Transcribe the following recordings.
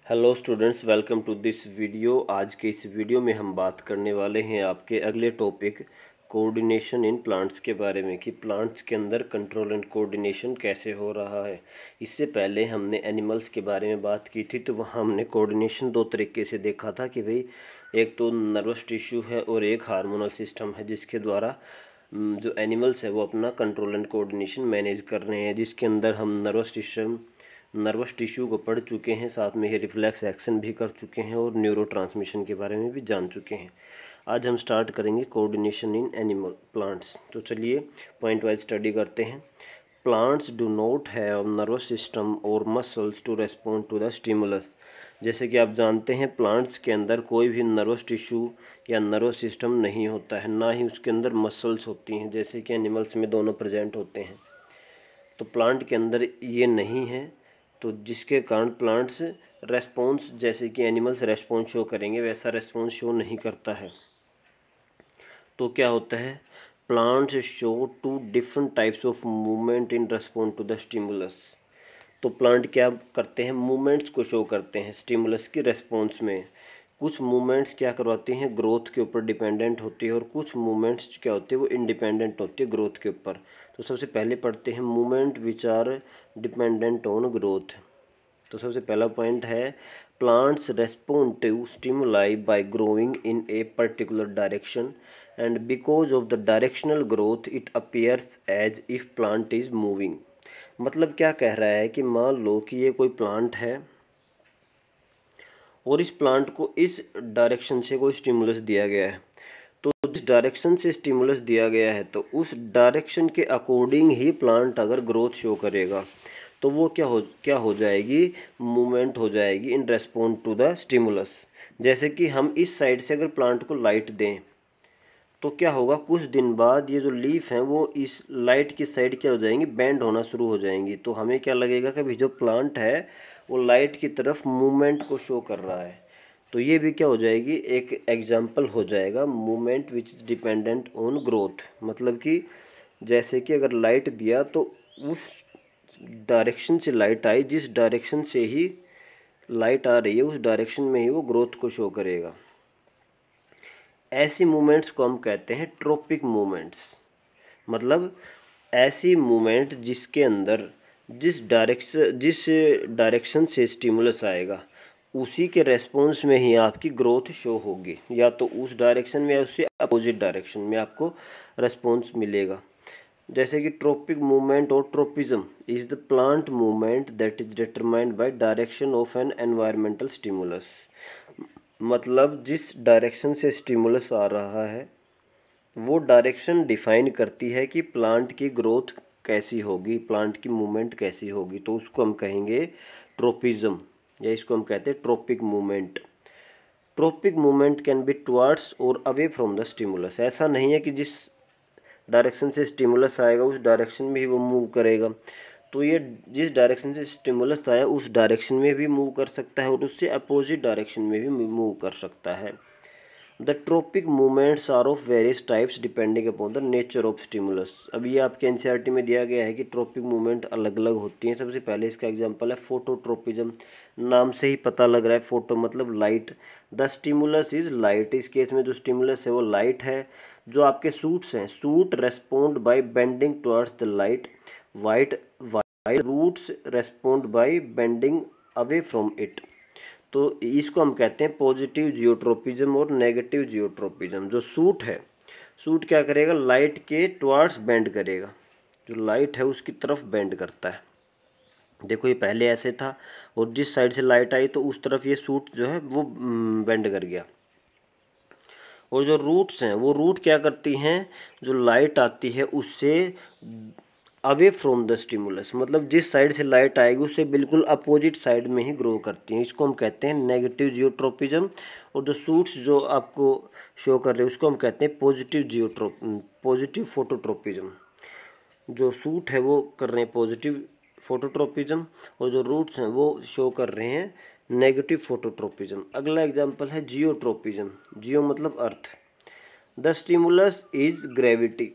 Hello students, welcome to this video. आज के इस वीडियो में हम बात करने वाले हैं आपके अगले टॉपिक कोऑर्डिनेशन इन प्लांट्स के बारे में कि प्लांट्स के अंदर कंट्रोल एंड कोऑर्डिनेशन कैसे हो रहा है। इससे पहले हमने एनिमल्स के बारे में बात की थी, तो वहाँ हमने कोऑर्डिनेशन दो तरीके से देखा था कि भाई एक तो नर्वस टिश्यू है और एक हार्मोनल सिस्टम है, जिसके द्वारा जो एनिमल्स है वो अपना कंट्रोल एंड कोऑर्डिनेशन मैनेज कर रहे हैं, जिसके अंदर हम नर्वस टिश्यू को पढ़ चुके हैं, साथ में ही रिफ्लेक्स एक्शन भी कर चुके हैं और न्यूरोट्रांसमिशन के बारे में भी जान चुके हैं। आज हम स्टार्ट करेंगे कोऑर्डिनेशन इन एनिमल प्लांट्स। तो चलिए पॉइंट वाइज स्टडी करते हैं। Plants do not have nervous system और muscles to respond to the stimulus. जैसे कि आप जानते हैं प्लांट्स के अंदर कोई भी नर्वस टिश्यू या नर्वस सिस्टम नहीं होता है, ना ही उसके अंदर मसल्स होती हैं, जैसे कि एनिमल्स में दोनों प्रेजेंट होते हैं। तो प्लांट के अंदर ये नहीं है, तो जिसके कारण प्लांट्स रेस्पॉन्स, जैसे कि एनिमल्स रेस्पॉन्स शो करेंगे वैसा रेस्पॉन्स शो नहीं करता है। तो क्या होता है, plants show two different types of movement in response to the stimulus. तो प्लांट क्या करते हैं, मूवमेंट्स को शो करते हैं स्टिमुलस की रेस्पॉन्स में। कुछ मूवमेंट्स क्या करवाती हैं, ग्रोथ के ऊपर डिपेंडेंट होती है, और कुछ मूवमेंट्स क्या होती है वो इंडिपेंडेंट होती है ग्रोथ के ऊपर। तो सबसे पहले पढ़ते हैं movement which are dependent on growth. तो सबसे पहला पॉइंट है plants respond to stimuli by growing in a particular direction and because of the directional growth it appears as if plant is moving. मतलब क्या कह रहा है कि मान लो कि ये कोई प्लांट है और इस प्लांट को इस डायरेक्शन से कोई स्टिमुलस दिया गया है, तो जिस डायरेक्शन से स्टिमुलस दिया गया है तो उस डायरेक्शन के अकॉर्डिंग ही प्लांट अगर ग्रोथ शो करेगा, तो वो क्या हो जाएगी, मूवमेंट हो जाएगी इन रेस्पॉन्ड टू द स्टिमुलस। जैसे कि हम इस साइड से अगर प्लांट को लाइट दें तो क्या होगा, कुछ दिन बाद ये जो लीफ हैं वो इस लाइट की साइड क्या हो जाएंगी, बेंड होना शुरू हो जाएंगी। तो हमें क्या लगेगा कि भाई जो प्लांट है वो लाइट की तरफ मूवमेंट को शो कर रहा है। तो ये भी क्या हो जाएगी, एक एग्जाम्पल हो जाएगा movement which is dependent on growth. मतलब कि जैसे कि अगर लाइट दिया तो उस डायरेक्शन से लाइट आई, जिस डायरेक्शन से ही लाइट आ रही है उस डायरेक्शन में ही वो ग्रोथ को शो करेगा। ऐसी मूवमेंट्स को हम कहते हैं ट्रोपिक मूवमेंट्स। मतलब ऐसी मूवमेंट जिसके अंदर जिस डायरेक्शन से स्टिमुलस आएगा उसी के रेस्पॉन्स में ही आपकी ग्रोथ शो होगी, या तो उस डायरेक्शन में या उससे अपोजिट डायरेक्शन में आपको रेस्पॉन्स मिलेगा। जैसे कि ट्रोपिक मूवमेंट और tropism is the plant movement that is determined by direction of N environmental stimulus. मतलब जिस डायरेक्शन से स्टिमुलस आ रहा है वो डायरेक्शन डिफाइन करती है कि प्लांट की ग्रोथ कैसी होगी, प्लांट की मूवमेंट कैसी होगी। तो उसको हम कहेंगे ट्रोपिज्म, या इसको हम कहते हैं trophic movement. Trophic movement can be towards और अवे फ्रॉम द स्टिमुलस। ऐसा नहीं है कि जिस डायरेक्शन से स्टिमुलस आएगा उस डायरेक्शन में ही वो मूव करेगा। तो ये जिस डायरेक्शन से स्टिमुलस आया उस डायरेक्शन में भी मूव कर सकता है और उससे अपोजिट डायरेक्शन में भी मूव कर सकता है। The tropic movements are of various types depending upon the nature of stimulus. अब ये आपके एनसीईआरटी में दिया गया है कि ट्रोपिक मूवमेंट अलग अलग होती हैं। सबसे पहले इसका एग्जांपल है फोटोट्रोपिज्म। नाम से ही पता लग रहा है, फोटो मतलब light, the stimulus is light. इस केस में जो स्टिमुलस है वो लाइट है। जो आपके सूट्स हैं, shoot respond by bending towards the light, while roots respond by bending away from it. तो इसको हम कहते हैं पॉजिटिव जियोट्रोपिज्म और नेगेटिव जियोट्रोपिज्म। जो सूट है, सूट क्या करेगा, लाइट के टुवर्ड्स बेंड करेगा, जो लाइट है उसकी तरफ बेंड करता है। देखो ये पहले ऐसे था और जिस साइड से लाइट आई तो उस तरफ ये सूट जो है वो बेंड कर गया। और जो रूट्स हैं वो रूट क्या करती हैं, जो लाइट आती है उससे अवे फ्रॉम द स्टिमुलस, मतलब जिस साइड से लाइट आएगी उससे बिल्कुल अपोजिट साइड में ही ग्रो करती हैं। इसको हम कहते हैं नेगेटिव जियोट्रोपिज्म। और जो सूट्स जो आपको शो कर रहे हैं उसको हम कहते हैं पॉजिटिव फोटोट्रोपिज्म। जो सूट है वो कर रहे हैं पॉजिटिव फोटोट्रोपिज्म और जो रूट्स हैं वो शो कर रहे हैं नेगेटिव फोटोट्रोपिज्म। अगला एग्जांपल है जियोट्रोपिज्म। जियो मतलब earth. The stimulus is gravity.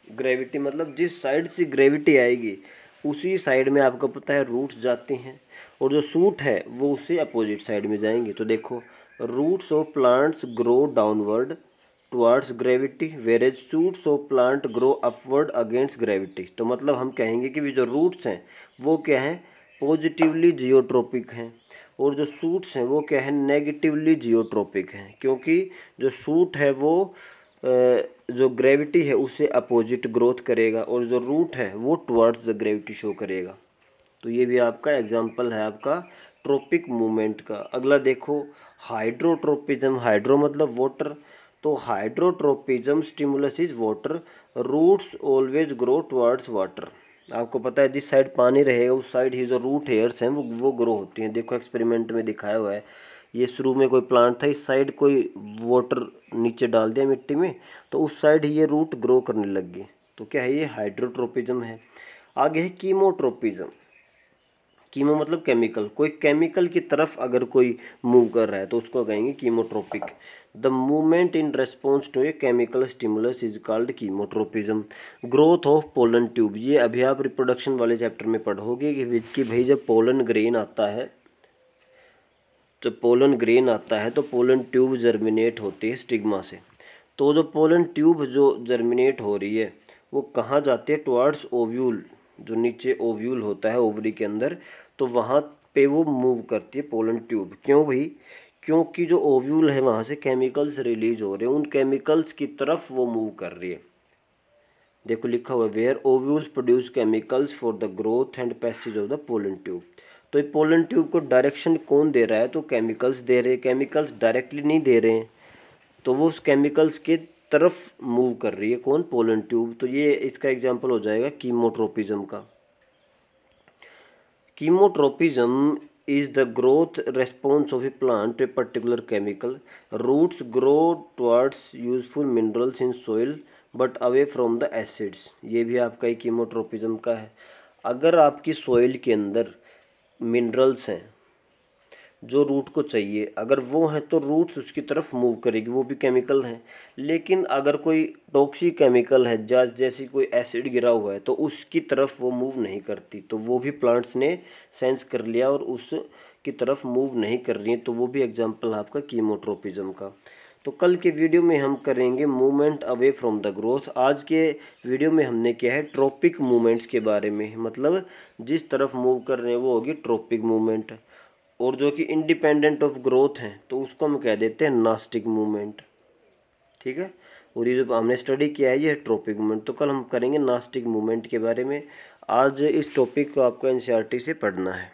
Gravity मतलब जिस साइड से ग्रेविटी आएगी उसी साइड में आपको पता है रूट्स जाती हैं और जो शूट है वो उससे अपोजिट साइड में जाएंगे। तो देखो, roots of plants grow downward towards gravity whereas shoots of plant grow upward against gravity. तो मतलब हम कहेंगे कि जो रूट्स हैं वो क्या हैं, पॉजिटिवली जियोट्रोपिक हैं, और जो शूट्स हैं वो क्या है, नेगेटिवली जियोट्रोपिक हैं, क्योंकि जो शूट है वो जो ग्रेविटी है उससे अपोजिट ग्रोथ करेगा, और जो रूट है वो टुवर्ड्स द ग्रेविटी शो करेगा। तो ये भी आपका एग्जांपल है आपका ट्रोपिक मूवमेंट का। अगला देखो, हाइड्रोट्रोपिज्म। हाइड्रो मतलब वाटर, तो hydrotropism stimulus is water, roots always grow towards water. आपको पता है जिस साइड पानी रहेगा उस साइड ही जो रूट हेयर्स हैं वो ग्रो होती हैं। देखो एक्सपेरिमेंट में दिखाया हुआ है, ये शुरू में कोई प्लांट था, इस साइड कोई वाटर नीचे डाल दिया मिट्टी में, तो उस साइड ही ये रूट ग्रो करने लग गई। तो क्या है, ये हाइड्रोट्रोपिज्म है। आगे है कीमोट्रोपिज्म। कीमो मतलब केमिकल, कोई केमिकल की तरफ अगर कोई मूव कर रहा है तो उसको कहेंगे chemotropic. The movement in response to a chemical stimulus is called chemotropism. Growth of pollen tube, ये अभी आप रिप्रोडक्शन वाले चैप्टर में पढ़ोगे कि भाई जब पोलन ग्रेन आता है, तो पोलन ग्रेन आता है तो पोलन ट्यूब जर्मिनेट होती है स्टिग्मा से। तो जो पोलन ट्यूब जो जर्मिनेट हो रही है वो कहाँ जाती है, टुवर्ड्स ओव्यूल, जो नीचे ओव्यूल होता है ओवरी के अंदर, तो वहाँ पे वो मूव करती है पोलन ट्यूब। क्यों भाई, क्योंकि जो ओव्यूल है वहाँ से केमिकल्स रिलीज हो रहे हैं, उन केमिकल्स की तरफ वो मूव कर रही है। देखो लिखा हुआ है, where ovules produce chemicals for the growth and passage of the pollen tube. तो ये पोलन ट्यूब को डायरेक्शन कौन दे रहा है, तो केमिकल्स दे रहे हैं। केमिकल्स डायरेक्टली नहीं दे रहे हैं, तो वो उस केमिकल्स के तरफ मूव कर रही है कौन, पोलन ट्यूब। तो ये इसका एग्जांपल हो जाएगा कीमोट्रोपिज्म का। Chemotropism is the growth response of a plant to a particular chemical. Roots grow towards useful minerals in soil but away from the acids. ये भी आपका ही कीमोट्रोपिज्म का है। अगर आपकी सॉइल के अंदर मिनरल्स हैं जो रूट को चाहिए, अगर वो हैं तो रूट्स उसकी तरफ मूव करेगी, वो भी केमिकल हैं। लेकिन अगर कोई टॉक्सिक केमिकल है, जैसे कोई एसिड गिरा हुआ है, तो उसकी तरफ वो मूव नहीं करती, तो वो भी प्लांट्स ने सेंस कर लिया और उस की तरफ मूव नहीं कर रही है। तो वो भी एग्जांपल है आपका कीमोट्रोपिज्म का। तो कल के वीडियो में हम करेंगे movement away from the growth. आज के वीडियो में हमने किया है ट्रॉपिक मूवमेंट्स के बारे में, मतलब जिस तरफ मूव कर रहे हैं वो होगी ट्रॉपिक मूवमेंट, और जो कि इंडिपेंडेंट ऑफ ग्रोथ हैं तो उसको हम कह देते हैं नास्टिक मूवमेंट। ठीक है, और ये जो हमने स्टडी किया है ये ट्रॉपिक मूवमेंट। तो कल हम करेंगे नास्टिक मूवमेंट के बारे में। आज इस टॉपिक को आपको एनसीईआरटी से पढ़ना है।